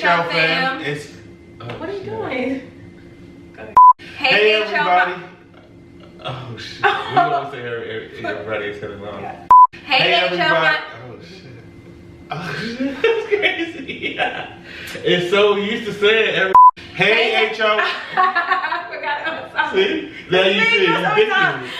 H&L fam. It's what are you doing? Hey everybody. Oh shit. We don't say everybody is Hen&Lon. Yeah. Hey everybody. Oh shit. Oh shit. That's crazy. Yeah. It's so used to saying every. Hey H.O. I forgot it was something. See? Now you see. You ridiculous.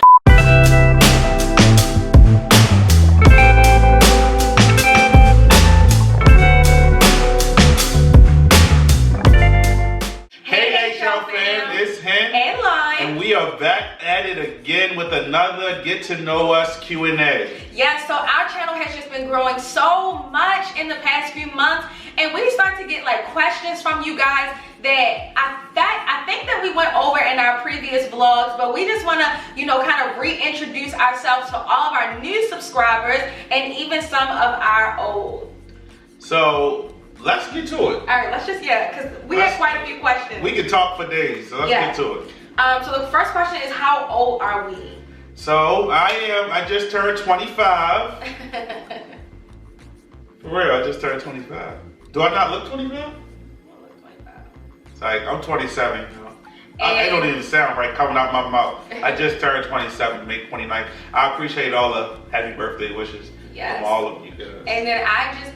It's Hen&Lon. and we are back at it again with another Get to Know Us Q&A. Yeah, so our channel has just been growing so much in the past few months, and we start to get like questions from you guys that I think that we went over in our previous vlogs, but we just want to, kind of reintroduce ourselves to all of our new subscribers and even some of our old. So let's get to it. All right, because we had quite a few questions. We could talk for days, so let's get to it. So the first question is, how old are we? So I just turned 25. For real, I just turned 25. Do I not look 25? You look 25. It's like, I'm 27, I don't even sound right coming out my mouth. I just turned 27, May 29th. I appreciate all the happy birthday wishes from all of you guys. And then I just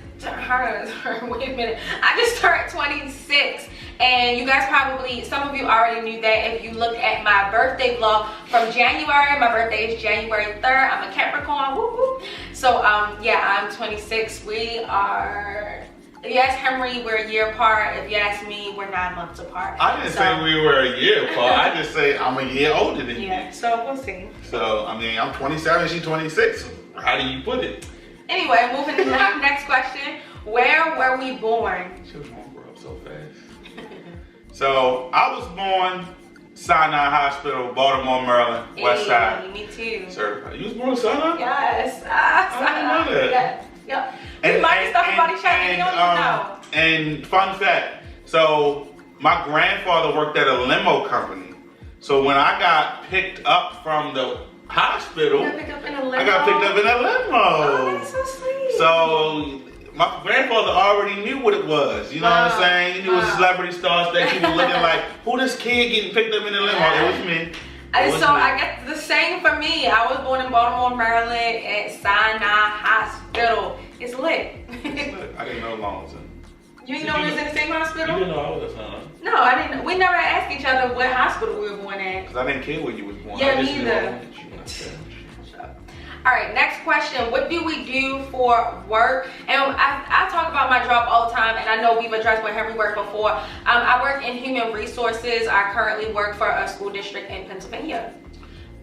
turned 26, and you guys probably, some of you already knew that if you looked at my birthday vlog from January. My birthday is January 3rd. I'm a Capricorn. Woo woo. So I'm 26. We are, if you ask Henry, we're a year apart. If you ask me, we're 9 months apart. I didn't say we were a year apart. I just say I'm a year older than you. Yeah, so we'll see. So I'm 27, she's 26. How do you put it? Anyway, moving to the next question. Where were we born? She was gonna grow up so fast. So I was born Sinai Hospital, Baltimore, Maryland, West Side. Me too. Certified. You was born Sinai? Yes. I didn't know that. Yes. Yep. We learned stuff about each other. You don't even know. And fun fact. So my grandfather worked at a limo company. So when I got picked up from the hospital, You got picked up in a limo? I got picked up in a limo. Oh, that's so sweet. So my grandfather already knew what it was. You know what I'm saying? He knew a celebrity star that he was looking like, who this kid getting picked up in a limo? It was me. I guess the same for me. I was born in Baltimore, Maryland at Sinai Hospital. It's lit. It's lit. I didn't know long was in. You didn't know we was in the same hospital? You didn't know I was at Sinai? No, I didn't. We never asked each other what hospital we were born at. Because I didn't care where you was born. Yeah, neither. All right, next question. What do we do for work? And I talk about my job all the time, and I know we've addressed where Henry worked before. I work in human resources. I currently work for a school district in Pennsylvania.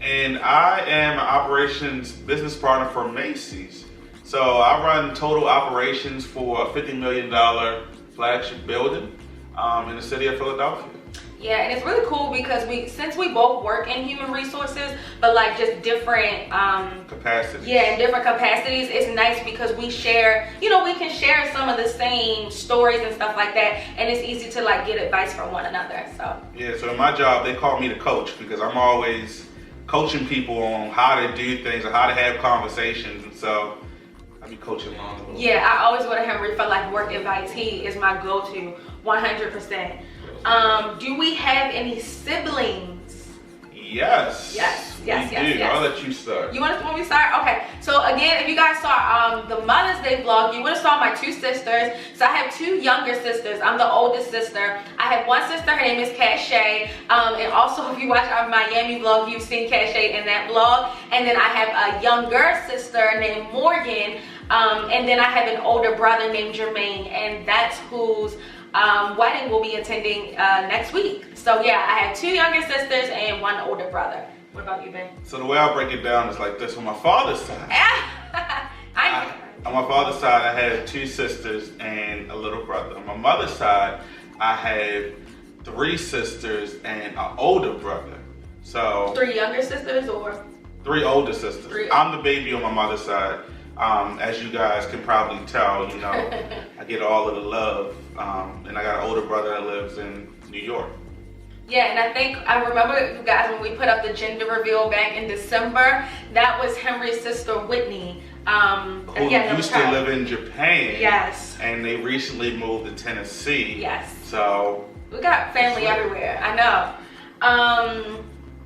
And I am an operations business partner for Macy's. So I run total operations for a $50 million flagship building in the city of Philadelphia. Yeah, and it's really cool because since we both work in human resources, but like just different capacities. Yeah, in different capacities, it's nice because we share, we can share some of the same stories and stuff like that, and it's easy to like get advice from one another. So yeah, so in my job they call me the coach because I'm always coaching people on how to do things or how to have conversations, and so I be coaching along a little bit. Yeah, I always go to Henry for like work advice. He is my go-to 100%. Do we have any siblings? Yes. Yes. I'll let you start. You want me to start? Okay. So again, if you guys saw the Mother's Day vlog, you would have saw my two sisters. So I have two younger sisters. I'm the oldest sister. I have one sister. Her name is Cache. And also, if you watch our Miami vlog, you've seen Cache in that vlog. And then I have a younger sister named Morgan. And then I have an older brother named Jermaine, and that's whose wedding we'll be attending next week. So yeah, I have two younger sisters and one older brother. What about you, Ben? So the way I break it down is like this. On my father's side, on my father's side, I have two sisters and a little brother. On my mother's side, I have three sisters and an older brother. So three younger sisters or three older sisters. I'm the baby on my mother's side. As you guys can probably tell, I get all of the love. And I got an older brother that lives in New York. Yeah, and I remember, you guys, when we put up the gender reveal back in December, that was Henry's sister Whitney. Who used to live in Japan. Yes. And they recently moved to Tennessee. Yes. So we got family everywhere. I know.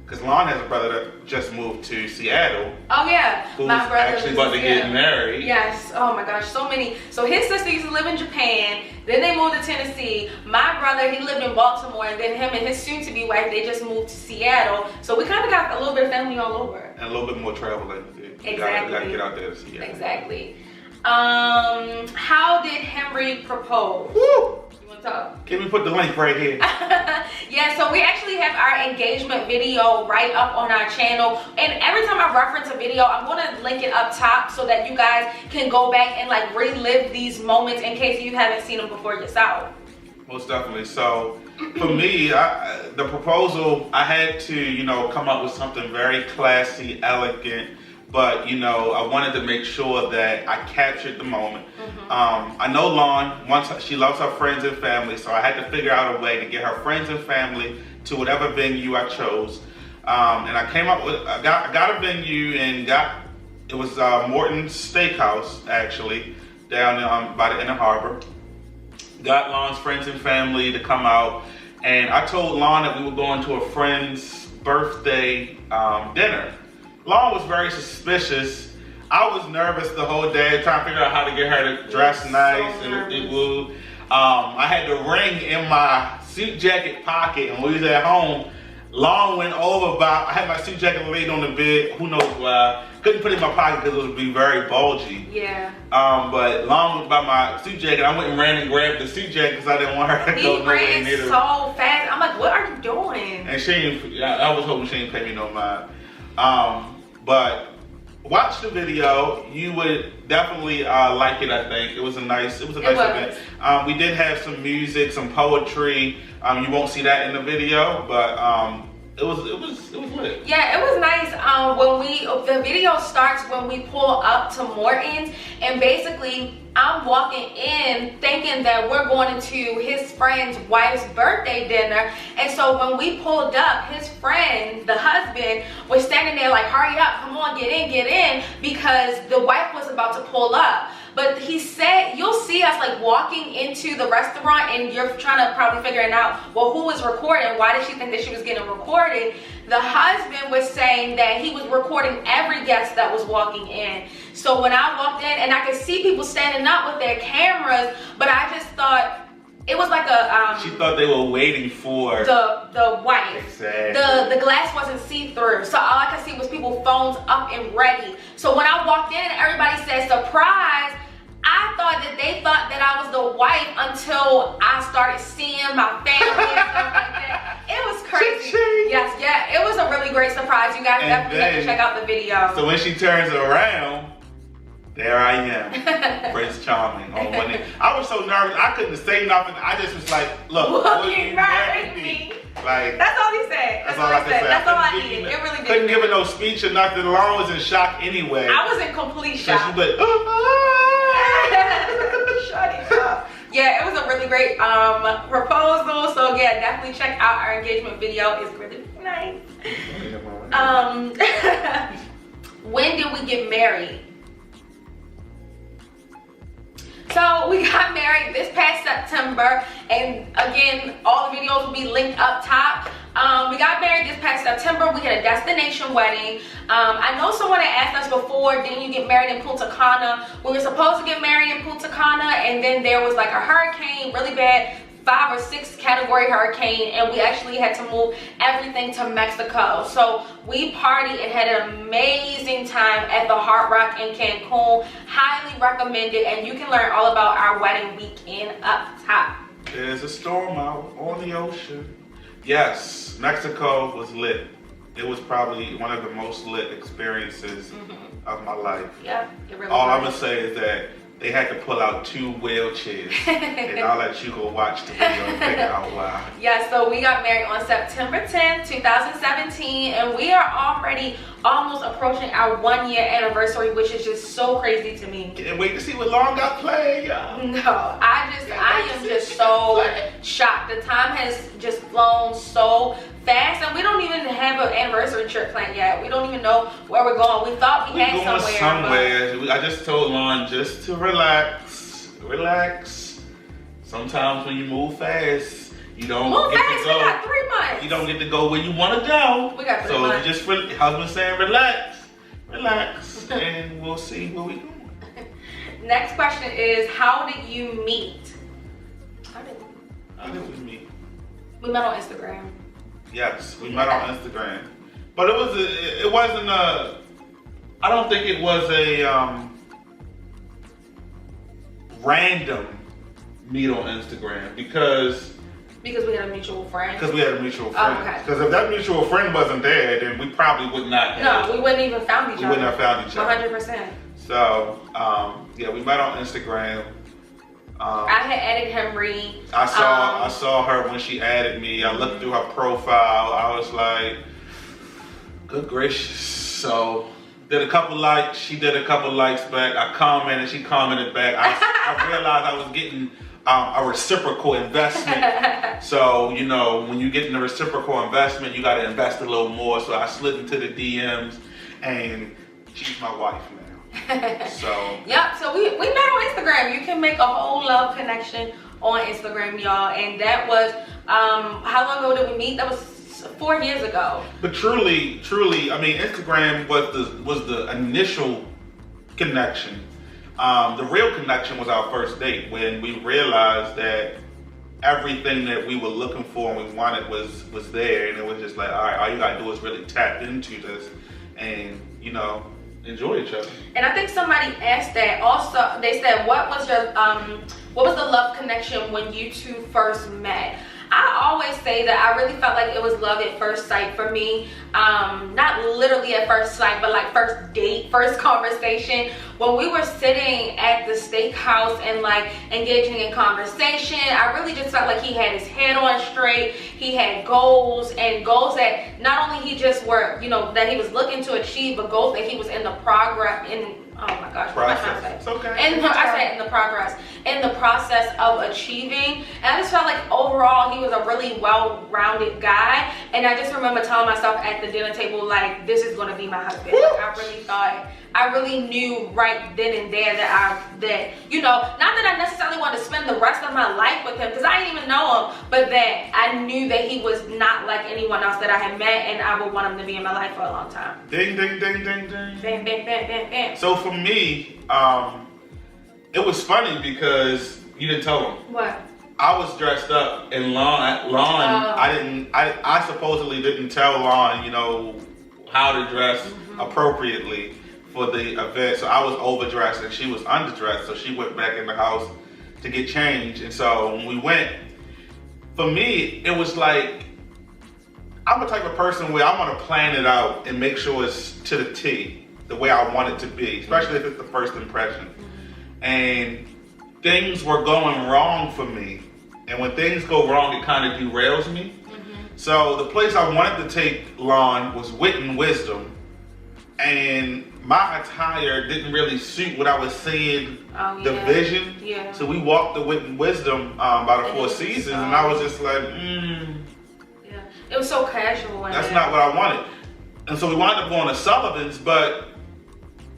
Because Lon has a brother that just moved to Seattle. Oh yeah, who's my brother actually about to get married. Yes. Oh my gosh, so many. So his sister used to live in Japan. Then they moved to Tennessee. My brother, he lived in Baltimore, and then him and his soon-to-be wife, they just moved to Seattle. So we kind of got a little bit of family all over. And a little bit more traveling. Exactly. You gotta get out there to see it. Exactly. How did Henry propose? Woo! You want to talk? Can we put the link right here? Yeah, so we actually have our engagement video right up on our channel. And every time I reference a video, I'm going to link it up top so that you guys can go back and like relive these moments in case you haven't seen them before yourself. Most definitely. So for me, the proposal, I had to, you know, come up with something very classy, elegant, but, you know, I wanted to make sure that I captured the moment. I know Lon, she loves her friends and family, so I had to figure out a way to get her friends and family to whatever venue I chose. And I came up with, I got a venue and it was Morton's Steakhouse, actually, down by the Inner Harbor. Got Lon's friends and family to come out, and I told Lon that we were going to a friend's birthday dinner. Lon was very suspicious. I was nervous the whole day, trying to figure out how to get her to dress nice and woo. I had the ring in my suit jacket pocket, and when we was at home, Lon went over I had my suit jacket laid on the bed, who knows why. Couldn't put it in my pocket because it would be very bulgy. Yeah. But Lon went by my suit jacket. I went and ran and grabbed the suit jacket because I didn't want her to go nowhere near it. He ran so fast. I'm like, what are you doing? And I was hoping she didn't pay me no mind. But watch the video. You would definitely like it. I think it was a nice event. We did have some music, some poetry. You won't see that in the video, but it was lit. Yeah, it was nice. The video starts when we pull up to Morton's, and basically I'm walking in thinking that we're going to his friend's wife's birthday dinner. And so when we pulled up, his friend, the husband, was standing there like, hurry up, come on, get in, because the wife was about to pull up. But he said, you'll see us like walking into the restaurant, and you're trying to probably figuring out, well, who was recording? Why did she think that she was getting recorded? The husband was saying that he was recording every guest that was walking in. So when I walked in, and I could see people standing up with their cameras, but I just thought, it was like a she thought they were waiting for the wife. Exactly. The glass wasn't see-through, so all I could see was people's phones up and ready. So when I walked in and everybody said surprise, I thought that they thought that I was the wife until I started seeing my family and stuff like that. It was crazy. Yes, yeah, it was a really great surprise. You guys definitely have to check out the video. So when she turns around, there I am, Prince Charming. I was so nervous, I couldn't say nothing. I just was like, look, will you marry me? Like, that's all he said. That's all I could say. That's all I needed. It really did. Couldn't give her no speech or nothing. Lauren was in shock anyway. I was in complete shock. So she was like, shut it up. Yeah, it was a really great proposal. So yeah, definitely check out our engagement video. It's really nice. When did we get married? So we got married this past September, and again, all the videos will be linked up top. We got married this past September. We had a destination wedding. I know someone had asked us before, didn't you get married in Punta Cana? We were supposed to get married in Punta Cana, and then there was like a hurricane, really bad 5 or 6 category hurricane, and we actually had to move everything to Mexico. So we partied and had an amazing time at the Hard Rock in Cancun. Highly recommended, and you can learn all about our wedding weekend up top. There's a storm out on the ocean. Yes, Mexico was lit. It was probably one of the most lit experiences of my life. Yeah, it really All was. I'm gonna say is that they had to pull out 2 wheelchairs, and I'll let you go watch the video and figure out why. Yeah, so we got married on September 10th, 2017, and we are already almost approaching our 1-year anniversary, which is just so crazy to me. Can't wait to see what Long got played, y'all. No, I am just so shocked. The time has just flown so fast, and we don't even have an anniversary trip planned yet. We don't even know where we're going. We thought we had somewhere. I just told Lon just to relax. Sometimes when you move fast, you don't get to go. We got 3 months. You don't get to go where you want to go. We got 3 months. So you just, husband saying relax, and we'll see where we going. Next question is, how did you meet? How did we meet? We met on Instagram. Yes, we met on Instagram, but it wasn't a. I don't think it was a random meet on Instagram because we had a mutual friend. Because we had a mutual friend. Oh, okay. Because if that mutual friend wasn't there, then we probably would not. We wouldn't even found each other. We wouldn't have found each other. 100%. So yeah, we met on Instagram. I had added Henry. I saw her when she added me. I looked through her profile. I was like, good gracious. So did a couple likes. She did a couple likes back. I commented. She commented back. I realized I was getting a reciprocal investment. So when you get in a reciprocal investment, you got to invest a little more. So I slid into the DMs, and she's my wife now. So yep. So we met on Instagram. You can make a whole love connection on Instagram, y'all. And that was how long ago did we meet? That was 4 years ago. But truly, I mean, Instagram was the initial connection. The real connection was our first date when we realized that everything that we were looking for and we wanted was there, and it was just like, all right, all you gotta do is really tap into this and enjoy each other. And I think somebody asked that also. They said, what was the love connection when you two first met? I always say that I really felt like it was love at first sight for me. Not literally at first sight, but like first date, first conversation. When we were sitting at the steakhouse and like engaging in conversation, I really just felt like he had his head on straight. He had goals, and goals that not only he just were, that he was looking to achieve, but goals that he was in the progress in. Oh my gosh, what am I trying to say? It's okay. I said in the process of achieving. And I just felt like overall he was a really well-rounded guy. And I just remember telling myself at the dinner table, like, this is gonna be my husband. Like, I really knew right then and there that not that I necessarily wanted to spend the rest of my life with him, because I didn't even know him, but that I knew that he was not like anyone else that I had met, and I would want him to be in my life for a long time. Ding, ding, ding, ding, ding. Bam, bam, bam, bam, bam. So for me, it was funny because you didn't tell him. What? I was dressed up in Lon. I supposedly didn't tell Lon, how to dress appropriately for the event. So I was overdressed and she was underdressed. So she went back in the house to get changed. And so when we went, for me, it was like, I'm the type of person where I want to plan it out and make sure it's to the T, the way I want it to be, especially if it's the first impression. And things were going wrong for me. And when things go wrong, it kind of derails me. So the place I wanted to take Lon was Wit and Wisdom. And my attire didn't really suit what I was seeing, the vision. Yeah. So we walked the Wit and Wisdom by the Four Seasons, and I was just like, Yeah, it was so casual. That's not what I wanted. And so we wound up going to Sullivan's, but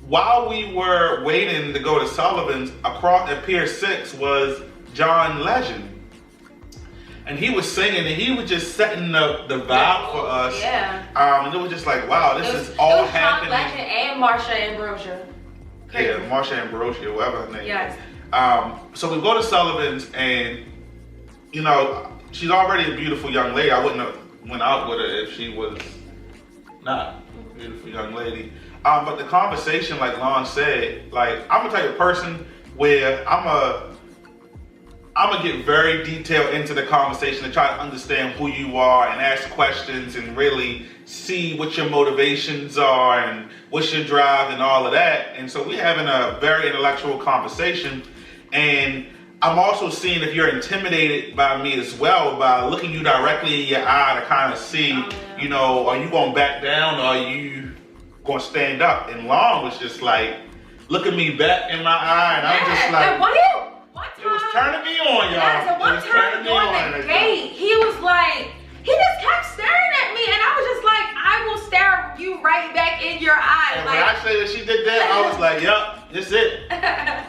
while we were waiting to go to Sullivan's, across at Pier 6 was John Legend. And he was singing, and he was just setting the vibe for us. Yeah. And it was just like, wow, this is all happening. John Legend and Marsha Ambrosia. Crazy. Yeah, Marsha Ambrosia, whatever her name is. Yes. So we go to Sullivan's, and she's already a beautiful young lady. I wouldn't have went out with her if she was not a beautiful young lady. But the conversation, like Lon said, like, I'm the type of person where I'm gonna get very detailed into the conversation and try to understand who you are and ask questions and really see what your motivations are and what's your drive and all of that. And so we're having a very intellectual conversation, and I'm also seeing if you're intimidated by me as well, by looking you directly in your eye to kind of see, are you gonna back down or are you gonna stand up? And Lon was just like looking me back in my eye, and I'm just like, it was turning me on, y'all. Yeah, so one time during the date, he was like, he just kept staring at staring you right back in your eyes. And like, when I say that she did that, I was like, yup, this it.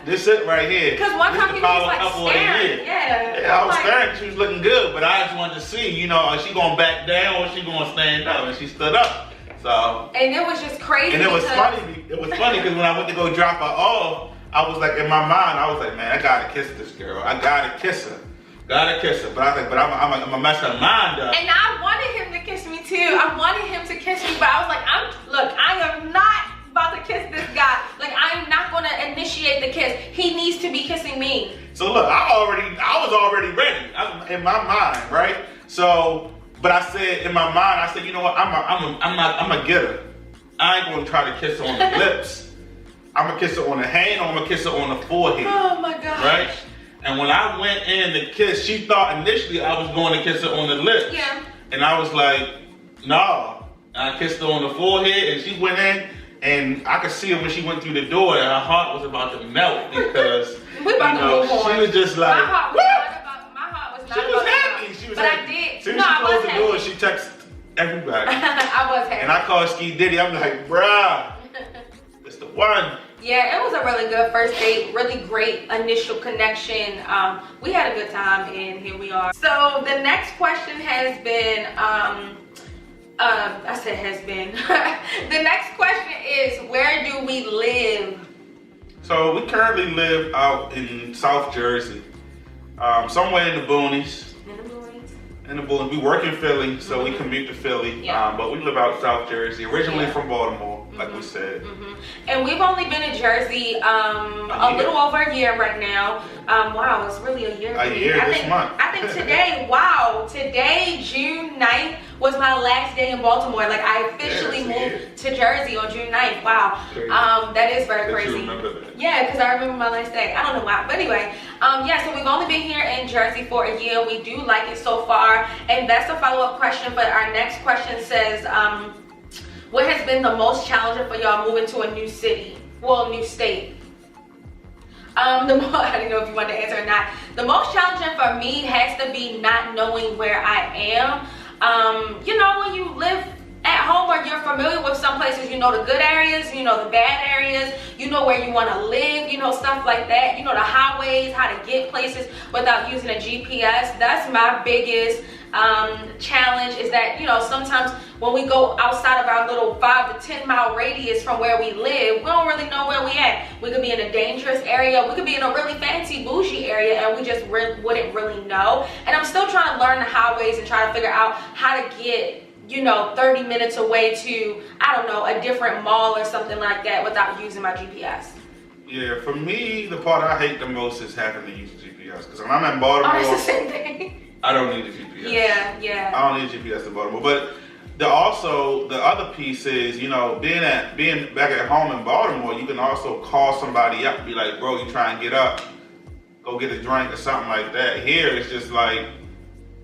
This it right here. Because one time he was like staring. Yeah, I was staring because she was looking good, but I just wanted to see, you know, is she going to back down or is she going to stand up? And she stood up. So. And it was just crazy. And it was funny. It was funny because when I went to go drop her off, I was like, in my mind, I was like, man, I got to kiss this girl. I got to kiss her. Gotta kiss her, but I was like, but I'm gonna mess her mind up. And I wanted him to kiss me too. I wanted him to kiss me, but I was like, look, I am not about to kiss this guy. Like, I am not gonna initiate the kiss. He needs to be kissing me. So look, I was already ready. In my mind, right? So, but I said in my mind, I said, you know what? I'm a getter. I ain't gonna try to kiss her on the lips. I'm gonna kiss her on the hand, or I'm gonna kiss her on the forehead. Oh my gosh. Right? And when I went in to kiss, she thought initially I was going to kiss her on the lips. Yeah. And I was like, no. And I kissed her on the forehead, and she went in, and I could see her when she went through the door, and her heart was about to melt because we about to move on. she was just like, my heart was not she was happy. She was but happy. I did. As soon No, as she I closed was the door, happy. she texted everybody. I was happy. And I called Ski Diddy. I'm like, bruh, it's the one. Yeah, it was a really good first date, really great initial connection. We had a good time, and here we are. So the next question has been, I said has been. The next question is, where do we live? So we currently live out in South Jersey, somewhere in the boonies. In the boonies. We work in Philly, so we commute to Philly, but we live out in South Jersey, originally from Baltimore, like we said. And we've only been in Jersey a little over a year right now. Wow, it's really a year. Month. I think today, June 9th, was my last day in Baltimore. Like, I officially moved to Jersey on June 9th. Wow. That is very crazy. You remember that? Yeah, because I remember my last day. I don't know why. But anyway, yeah, so we've only been here in Jersey for a year. We do like it so far. And that's a follow-up question. But our next question says, what has been the most challenging for y'all moving to a new city? Well, new state. I don't know if you want to answer or not. The most challenging for me has to be not knowing where I am. You know, when you live at home or you're familiar with some places, you know the good areas, you know the bad areas, you know where you want to live, you know, stuff like that. You know the highways, how to get places without using a GPS. That's my biggest challenge, is that, you know, sometimes when we go outside of our little 5 to 10 mile radius from where we live, we don't really know where we at. We could be in a dangerous area, we could be in a really fancy bougie area, and we just wouldn't really know. And I'm still trying to learn the highways and try to figure out how to get, you know, 30 minutes away to, I don't know, a different mall or something like that without using my GPS. Yeah, for me, the part I hate the most is having to use GPS, because when I'm in Baltimore, Oh, it's the same thing. I don't need a GPS. Yeah. I don't need a GPS in Baltimore. But the other piece is, you know, being back at home in Baltimore, you can also call somebody up and be like, bro, you try and get up, go get a drink or something like that. Here, it's just like,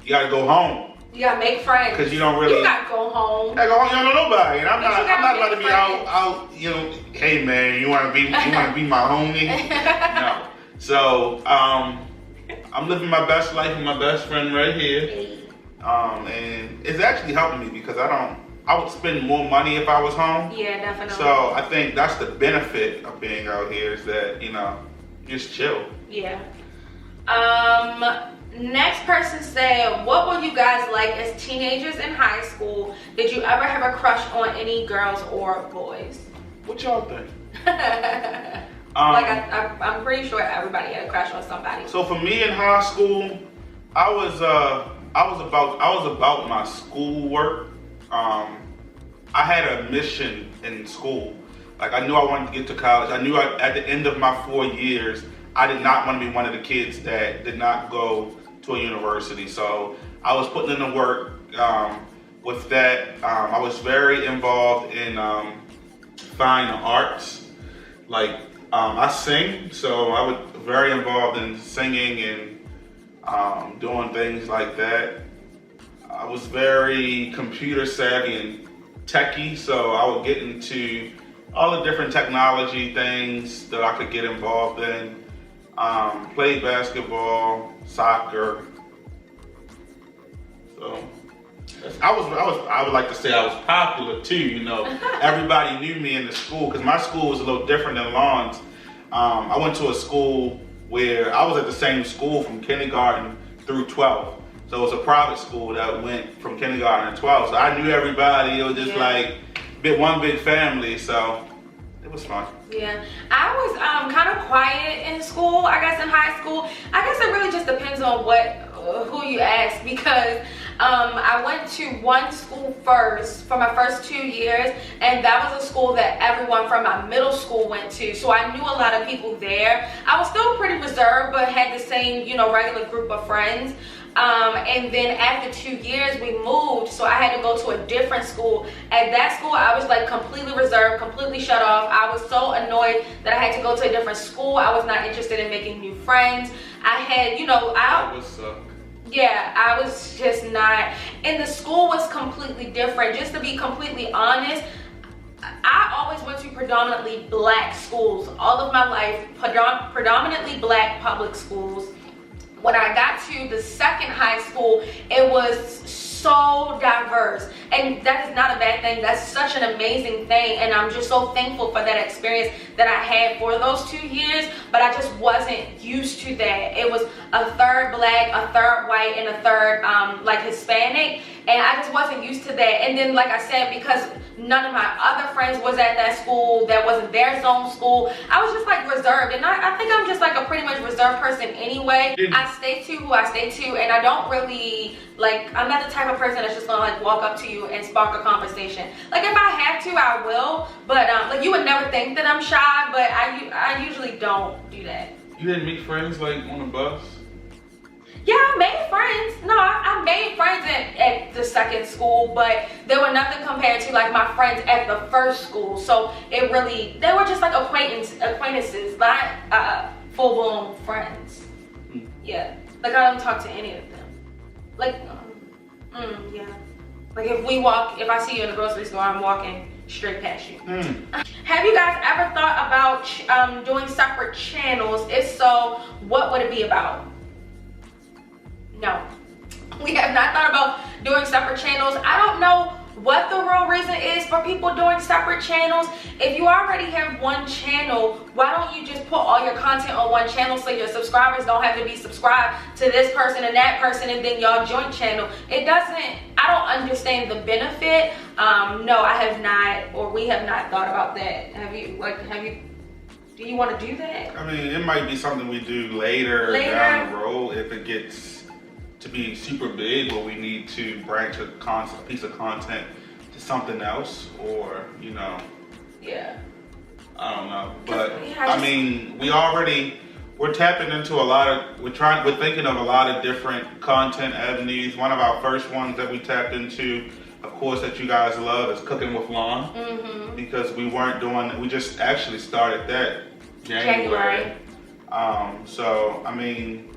you gotta go home. You gotta make friends. Because you don't really. You gotta go home. You gotta go home. You don't know nobody, and I'm not about to be friends. out. You know, hey man, you wanna be my homie? No. So I'm living my best life with my best friend right here, and it's actually helping me because I would spend more money if I was home. Yeah, definitely. So I think that's the benefit of being out here, is that, you know, just chill. Yeah. Next person said, what were you guys like as teenagers in high school? Did you ever have a crush on any girls or boys? What y'all think? Like, I'm pretty sure everybody had a crush on somebody. So for me in high school, I was about my schoolwork. I had a mission in school. Like, I knew I wanted to get to college. I knew at the end of my 4 years, I did not want to be one of the kids that did not go to a university. So I was putting in the work with that. I was very involved in fine arts. Like, I sing, so I was very involved in singing and doing things like that. I was very computer savvy and techie, so I would get into all the different technology things that I could get involved in. Played basketball, soccer. So I would like to say I was popular too. You know, everybody knew me in the school because my school was a little different than Lon's. I went to a school where I was at the same school from kindergarten through 12th. So it was a private school that went from kindergarten to 12th. So I knew everybody. It was just like one big family. So it was fun. Yeah, I was kind of quiet in school, I guess in high school. I guess it really just depends on who you ask, because I went to one school first for my first 2 years, and that was a school that everyone from my middle school went to. So I knew a lot of people there. I was still pretty reserved, but had the same, you know, regular group of friends. And then after 2 years we moved, so I had to go to a different school. At that school I was like completely reserved, completely shut off. I was so annoyed that I had to go to a different school. I was not interested in making new friends. I had, you know, that would suck. Yeah, I was just not, and the school was completely different. Just to be completely honest, I always went to predominantly black schools all of my life, predominantly black public schools. When I got to the second high school, it was so diverse, and that is not a bad thing. That's such an amazing thing, and I'm just so thankful for that experience that I had for those 2 years. But I just wasn't used to that. It was a third black, a third white, and a third like Hispanic, and I just wasn't used to that. And then, like I said, because none of my other friends was at that school, that wasn't their zone school, I was just like reserved. And I think I'm just like a pretty much reserved person anyway. I stay to who I stay to, and I don't really like, I'm not the type of person that's just gonna like walk up to you and spark a conversation. Like if I have to, I will, but like you would never think that I'm shy, but I usually don't do that. You didn't meet friends like on the bus? Yeah, I made friends. No, I made friends at the second school, but they were nothing compared to like my friends at the first school. So it really, they were just like acquaintances, not full-blown friends. Yeah, like I don't talk to any of them. Like, yeah. Like if I see you in the grocery store, I'm walking straight past you. Have you guys ever thought about doing separate channels? If so, what would it be about? No, we have not thought about doing separate channels. I don't know what the real reason is for people doing separate channels. If you already have one channel, why don't you just put all your content on one channel so your subscribers don't have to be subscribed to this person and that person and then y'all joint channel? It doesn't, I don't understand the benefit. No, I have not, or we have not thought about that. Do you want to do that? I mean, it might be something we do later down the road if it gets to be super big, where we need to branch a piece of content to something else, or you know, I don't know. But I mean, we're tapping into a lot of, we're thinking of a lot of different content avenues. One of our first ones that we tapped into, of course, that you guys love, is Cooking with Lon, because we just actually started that January. So I mean,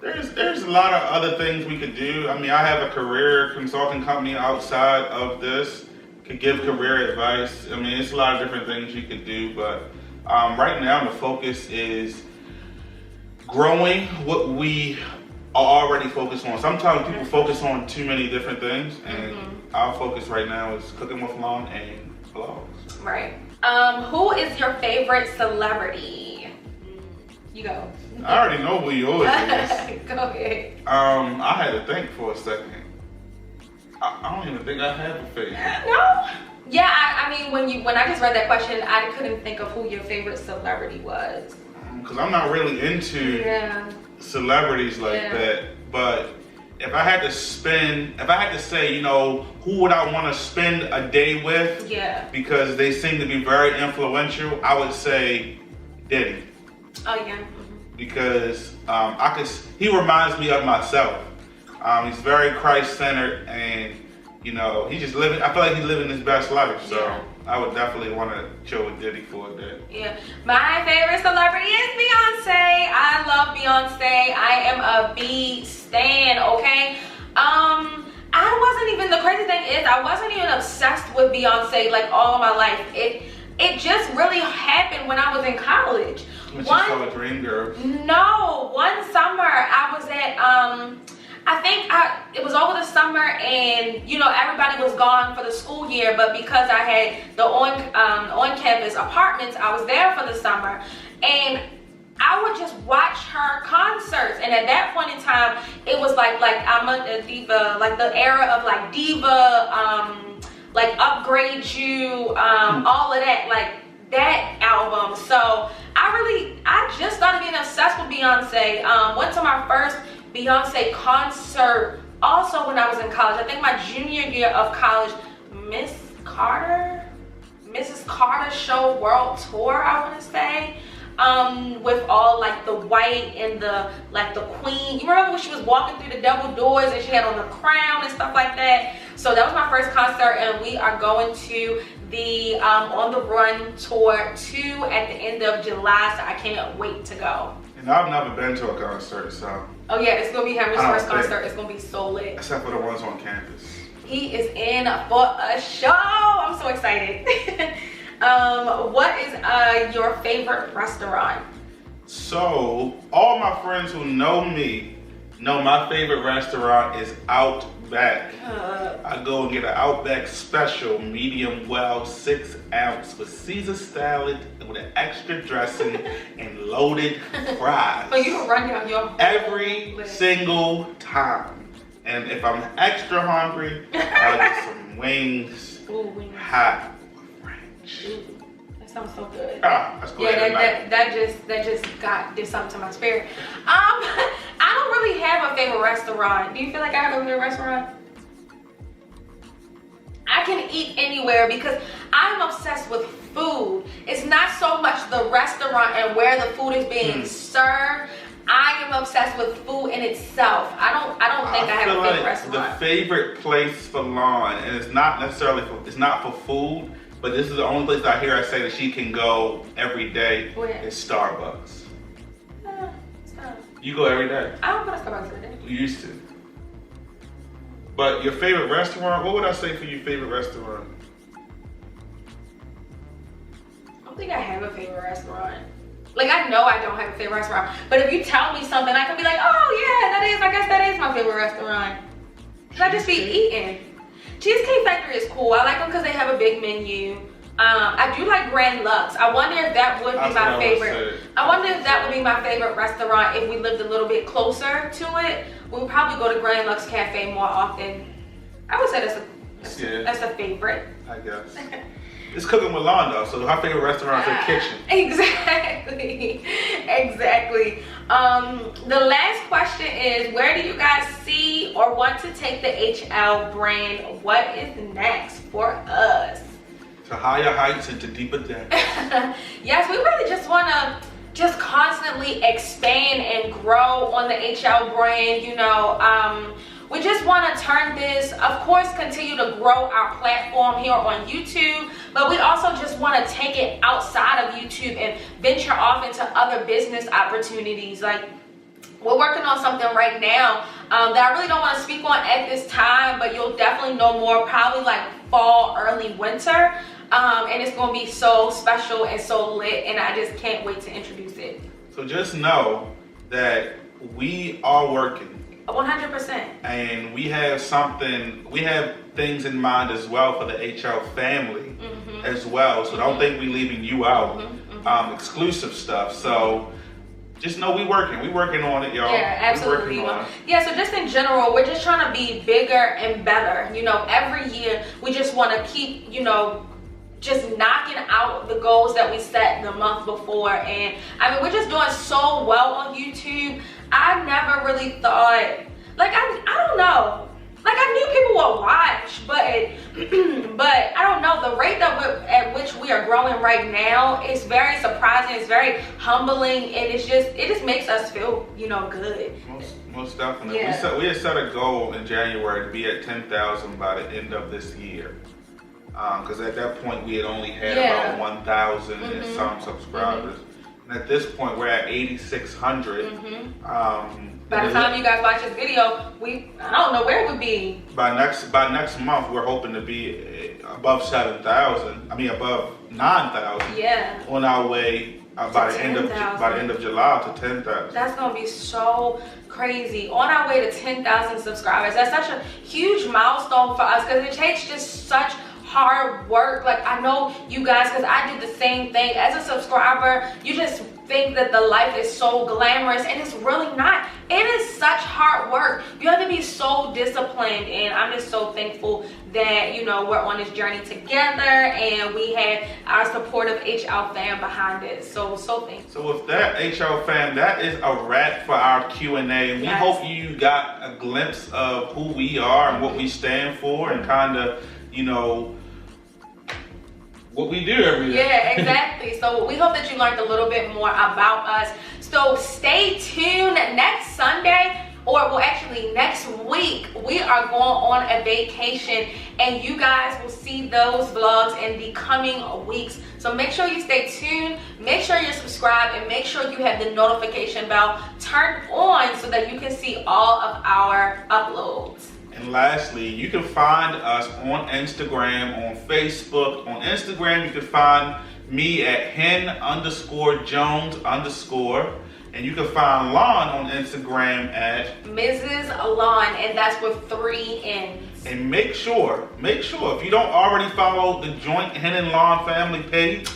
there's a lot of other things we could do. I mean, I have a career consulting company outside of this, could give career advice. I mean, it's a lot of different things you could do, but right now the focus is growing what we are already focused on. Sometimes people focus on too many different things, and our focus right now is Cooking with Lon and vlogs. Right. Who is your favorite celebrity? You go. I already know who yours is. Go ahead. I had to think for a second. I don't even think I have a favorite. No? Yeah, I mean, when I just read that question, I couldn't think of who your favorite celebrity was. Because I'm not really into celebrities like that. But if I had to say, you know, who would I want to spend a day with? Yeah. Because they seem to be very influential, I would say Diddy. Oh yeah. Because he reminds me of myself. He's very Christ-centered, and you know, I feel like he's living his best life. So I would definitely want to chill with Diddy for a day. Yeah. My favorite celebrity is Beyonce. I love Beyonce. I am a B stan, okay? The crazy thing is, I wasn't even obsessed with Beyonce like all of my life. It just really happened when I was in college. When you saw Dream Girl. No, one summer I was at I think it was over the summer, and you know everybody was gone for the school year. But because I had the on-campus apartments, I was there for the summer, and I would just watch her concerts. And at that point in time, it was like I'm a diva, like the era of like diva, like Upgrade You, all of that, like that album. So I just started being obsessed with Beyonce. Went to my first Beyonce concert also when I was in college. I think my junior year of college, Mrs. Carter Show World Tour, I want to say. With all like the white and the queen. You remember when she was walking through the double doors and she had on the crown and stuff like that? So that was my first concert, and we are going to the On the Run tour 2 at the end of July, so I can't wait to go. And I've never been to a concert, so. Oh yeah, it's gonna be Henry's first concert. It's gonna be so lit. Except for the ones on campus. He is in for a show. I'm so excited. What is your favorite restaurant? So, all my friends who know me know my favorite restaurant is Outback. I go and get an Outback special, medium well, 6 ounce with Caesar salad with an extra dressing and loaded fries. So you can run down your every single time. And if I'm extra hungry, I'll get some wings. Ooh, wings. Hot. Ooh, that sounds so good. That's good. Yeah, that just did something to my spirit. I don't really have a favorite restaurant. Do you feel like I have a favorite restaurant? I can eat anywhere because I'm obsessed with food. It's not so much the restaurant and where the food is being served. I am obsessed with food in itself. I don't think I have a favorite restaurant. The favorite place for Lon, and it's not necessarily it's not for food. But this is the only place I hear her say that she can go every day. Where? Is Starbucks. Stop. You go every day? I don't go to Starbucks every day. You used to. But your favorite restaurant, what would I say for your favorite restaurant? I don't think I have a favorite restaurant. Like, I know I don't have a favorite restaurant. But if you tell me something, I can be like, oh yeah, I guess that is my favorite restaurant. Because I just be eating. Cheesecake Factory is cool. I like them because they have a big menu. I do like Grand Lux. I wonder if that would be my favorite. I wonder if that would be my favorite restaurant if we lived a little bit closer to it. We would probably go to Grand Lux Cafe more often. I would say that's a favorite. I guess. It's cooking with Lon though, so her favorite restaurant is her kitchen. Exactly. The last question is, where do you guys see or want to take the HL brand? What is next for us? To higher heights and to deeper depths. Yes, we really just want to just constantly expand and grow on the HL brand. You know, we just want to turn this, of course, continue to grow our platform here on YouTube, but we also just want to take it outside of YouTube and venture off into other business opportunities. Like, we're working on something right now that I really don't want to speak on at this time, but you'll definitely know more probably like fall, early winter. And it's going to be so special and so lit, and I just can't wait to introduce it. So just know that we are working. 100%. And we have things in mind as well for the HL family as well. So don't think we're leaving you out. Exclusive stuff. So just know we're working on it, y'all. Yeah, absolutely. Yeah, so just in general, we're just trying to be bigger and better. You know, every year we just want to keep, you know, just knocking out the goals that we set the month before. And I mean, we're just doing so well on YouTube. I never really thought, like, I don't know. Like, I knew people would watch, but I don't know, the rate at which we are growing right now is very surprising. It's very humbling, and it just makes us feel, you know, good. Most definitely. Yeah. We had set a goal in January to be at 10,000 by the end of this year. Because at that point we had only had about 1,000 and some subscribers. And at this point we're at 8,600. By the time you guys watch this video, I don't know where it would be. By next month we're hoping to be above 7,000. I mean above 9,000. Yeah. On our way by the end of July to 10,000. That's gonna be so crazy. On our way to 10,000 subscribers. That's such a huge milestone for us because it takes just such hard work. Like, I know you guys, because I did the same thing. As a subscriber, you just think that the life is so glamorous, and it's really not. It is such hard work. You have to be so disciplined, and I'm just so thankful that, you know, we're on this journey together, and we had our supportive HL fam behind it. So thankful. So with that, HL fam, that is a wrap for our Q&A. And we hope you got a glimpse of who we are and what we stand for, and kind of, you know, what we do every day. Yeah, exactly. So we hope that you learned a little bit more about us. So stay tuned next Sunday, or well, actually next week, we are going on a vacation, and you guys will see those vlogs in the coming weeks. So make sure you stay tuned, make sure you're subscribed, and make sure you have the notification bell turned on so that you can see all of our uploads. And lastly, you can find us on Instagram, on Facebook. On Instagram, you can find me at hen_Jones_. And you can find Lon on Instagram at Mrs. Lon, and that's with 3 N's. And make sure, if you don't already follow the joint Hen&Lon family page,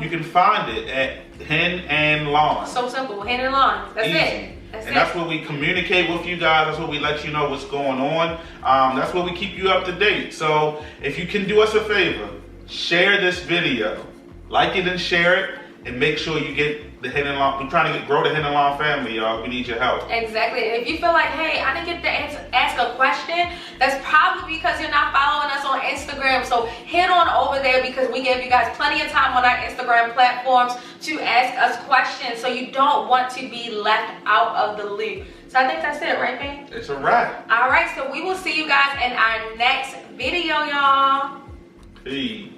you can find it at Hen&Lon. So simple, Hen&Lon. That's easy. it. That's where we communicate with you guys. That's where we let you know what's going on. That's where we keep you up to date. So if you can do us a favor, share this video, like it and share it, and make sure you get the Hen&Lon. We're trying to grow the Hen&Lon family, y'all. We need your help. Exactly. And if you feel like, hey, I didn't get to ask a question, that's probably because you're not following us on Instagram. So head on over there, because we gave you guys plenty of time on our Instagram platforms to ask us questions, so you don't want to be left out of the loop. So I think that's it, right, babe? It's a wrap. All right, so we will see you guys in our next video, y'all. Peace.